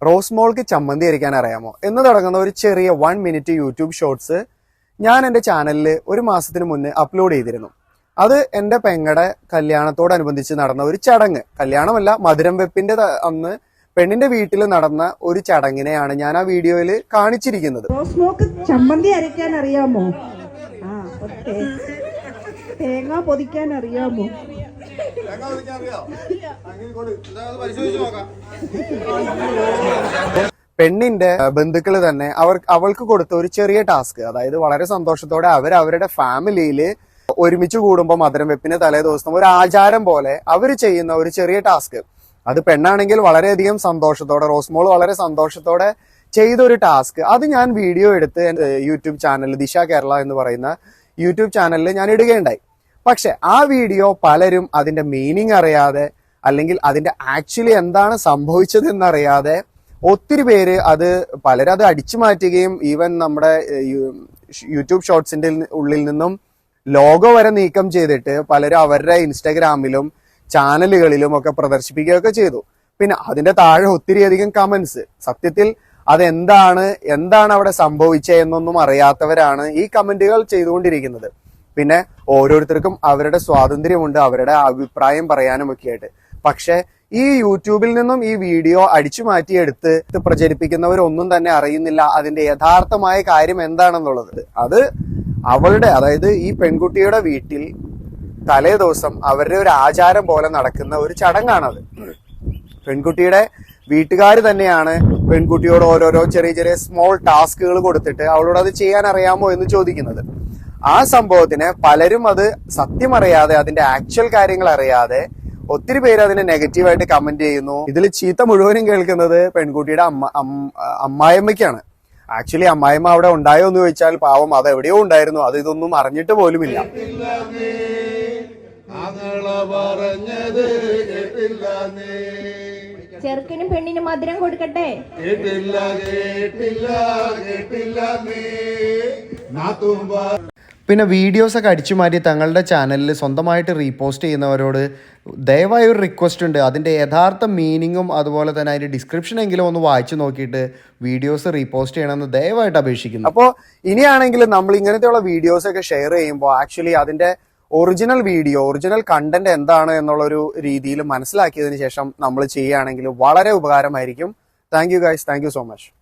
റോസ്മോൾക്ക് ചമ്മന്തി അരിക്കാൻ അറിയാമോ എന്ന് തുടങ്ങുന്ന ഒരു ചെറിയ 1 മിനിറ്റ് യൂട്യൂബ് ഷോർട്സ് ഞാൻ എൻ്റെ ചാനലിൽ ഒരു മാസത്തിന് മുന്നേ അപ്ലോഡ് ചെയ്തിരുന്നു. അത് എൻ്റെ പെങ്ങളുടെ കല്യാണത്തോടനുബന്ധിച്ച് നടന്ന ഒരു ചടങ്ങ്, കല്യാണമല്ല മധുരം വെപ്പിന്റെ അന്ന് പെണ്ണിന്റെ വീട്ടിൽ നടന്ന ഒരു ചടങ്ങിനെയാണ് ഞാൻ ആ വീഡിയോയിൽ കാണിച്ചിരിക്കുന്നത്. റോസ്മോൾക്ക് ചമ്മന്തി അരയ്ക്കാൻ അറിയാമോ? തേങ്ങ പൊതിക്കാൻ അറിയാമോ? പെണ്ണിന്റെ ബന്ധുക്കൾ തന്നെ അവൾക്ക് കൊടുത്ത ഒരു ചെറിയ ടാസ്ക്, അതായത് വളരെ സന്തോഷത്തോടെ അവരുടെ ഫാമിലിയിൽ ഒരുമിച്ച് കൂടുമ്പോൾ മധുരം വെപ്പിന് തലേ ദിവസം ഒരു ആചാരം പോലെ അവർ ചെയ്യുന്ന ഒരു ചെറിയ ടാസ്ക്. അത് പെണ്ണാണെങ്കിൽ വളരെയധികം സന്തോഷത്തോടെ, റോസ്മോൾ വളരെ സന്തോഷത്തോടെ ചെയ്ത ഒരു ടാസ്ക്. അത് ഞാൻ വീഡിയോ എടുത്ത് യൂട്യൂബ് ചാനൽ ദിശ കേരള എന്ന് പറയുന്ന യൂട്യൂബ് ചാനലിൽ ഞാൻ ഇടുകയുണ്ടായി. പക്ഷെ ആ വീഡിയോ പലരും അതിന്റെ മീനിങ് അറിയാതെ, അല്ലെങ്കിൽ അതിന്റെ ആക്ച്വലി എന്താണ് സംഭവിച്ചത് എന്നറിയാതെ ഒത്തിരി പേര് പലരും അത് അടിച്ചു മാറ്റുകയും ഈവൻ നമ്മുടെ യൂട്യൂബ് ഷോർട്സിന്റെ ഉള്ളിൽ നിന്നും ലോഗോ വരെ നീക്കം ചെയ്തിട്ട് പലരും അവരുടെ ഇൻസ്റ്റാഗ്രാമിലും ചാനലുകളിലും ഒക്കെ പ്രദർശിപ്പിക്കുകയൊക്കെ ചെയ്തു. പിന്നെ അതിന്റെ താഴെ ഒത്തിരിയധികം കമന്റ്സ്. സത്യത്തിൽ എന്താണ് അവിടെ സംഭവിച്ചത് എന്നൊന്നും അറിയാത്തവരാണ് ഈ കമന്റുകൾ ചെയ്തുകൊണ്ടിരിക്കുന്നത്. പിന്നെ ഓരോരുത്തർക്കും അവരുടെ സ്വാതന്ത്ര്യമുണ്ട് അവരുടെ അഭിപ്രായം പറയാനും ഒക്കെ ആയിട്ട്. പക്ഷെ ഈ യൂട്യൂബിൽ നിന്നും ഈ വീഡിയോ അടിച്ചു മാറ്റിയെടുത്ത് പ്രചരിപ്പിക്കുന്നവരൊന്നും തന്നെ അറിയുന്നില്ല അതിന്റെ യഥാർത്ഥമായ കാര്യം എന്താണെന്നുള്ളത്. അത് അതായത് ഈ പെൺകുട്ടിയുടെ വീട്ടിൽ തലേ ദിവസം അവരുടെ ഒരു ആചാരം പോലെ നടക്കുന്ന ഒരു ചടങ്ങാണത്. പെൺകുട്ടിയുടെ വീട്ടുകാർ തന്നെയാണ് പെൺകുട്ടിയോട് ഓരോരോ ചെറിയ ചെറിയ സ്മോൾ ടാസ്കുകൾ കൊടുത്തിട്ട് അവളോട് അത് ചെയ്യാൻ അറിയാമോ എന്ന് ചോദിക്കുന്നത്. ആ സംഭവത്തിന് പലരും അത് സത്യം അറിയാതെ, അതിന്റെ ആക്ച്വൽ കാര്യങ്ങൾ അറിയാതെ ഒത്തിരി പേര് അതിനെ നെഗറ്റീവായിട്ട് കമന്റ് ചെയ്യുന്നു. ഇതിൽ ചീത്ത മുഴുവനും കേൾക്കുന്നത് പെൺകുട്ടിയുടെ അമ്മായിയമ്മയ്ക്കാണ്. ആക്ച്വലി അമ്മായിമ്മ അവിടെ ഉണ്ടായോ എന്ന് ചോദിച്ചാൽ പാവം അത് എവിടെയോ ഉണ്ടായിരുന്നു, അത് ഇതൊന്നും അറിഞ്ഞിട്ട് പോലുമില്ല. ചെറുക്കനും പെണ്ണിനും മധുരം കൊടുക്കട്ടെ. പിന്നെ വീഡിയോസൊക്കെ അടിച്ചു മാറ്റി തങ്ങളുടെ ചാനലിൽ സ്വന്തമായിട്ട് റീപോസ്റ്റ് ചെയ്യുന്നവരോട് ദയവായി ഒരു റിക്വസ്റ്റ് ഉണ്ട്. അതിൻ്റെ യഥാർത്ഥ മീനിങ്ങും അതുപോലെ തന്നെ അതിൻ്റെ ഡിസ്ക്രിപ്ഷനെങ്കിലും ഒന്ന് വായിച്ചു നോക്കിയിട്ട് വീഡിയോസ് റീപോസ്റ്റ് ചെയ്യണമെന്ന് ദയവായിട്ട് അപേക്ഷിക്കുന്നു. അപ്പോൾ ഇനിയാണെങ്കിലും നമ്മൾ ഇങ്ങനത്തെയുള്ള വീഡിയോസൊക്കെ ഷെയർ ചെയ്യുമ്പോൾ ആക്ച്വലി അതിൻ്റെ ഒറിജിനൽ കണ്ടന്റ് എന്താണ് എന്നുള്ളൊരു രീതിയിൽ മനസ്സിലാക്കിയതിന് ശേഷം നമ്മൾ ചെയ്യുകയാണെങ്കിൽ വളരെ ഉപകാരമായിരിക്കും. Thank you guys, thank you so much.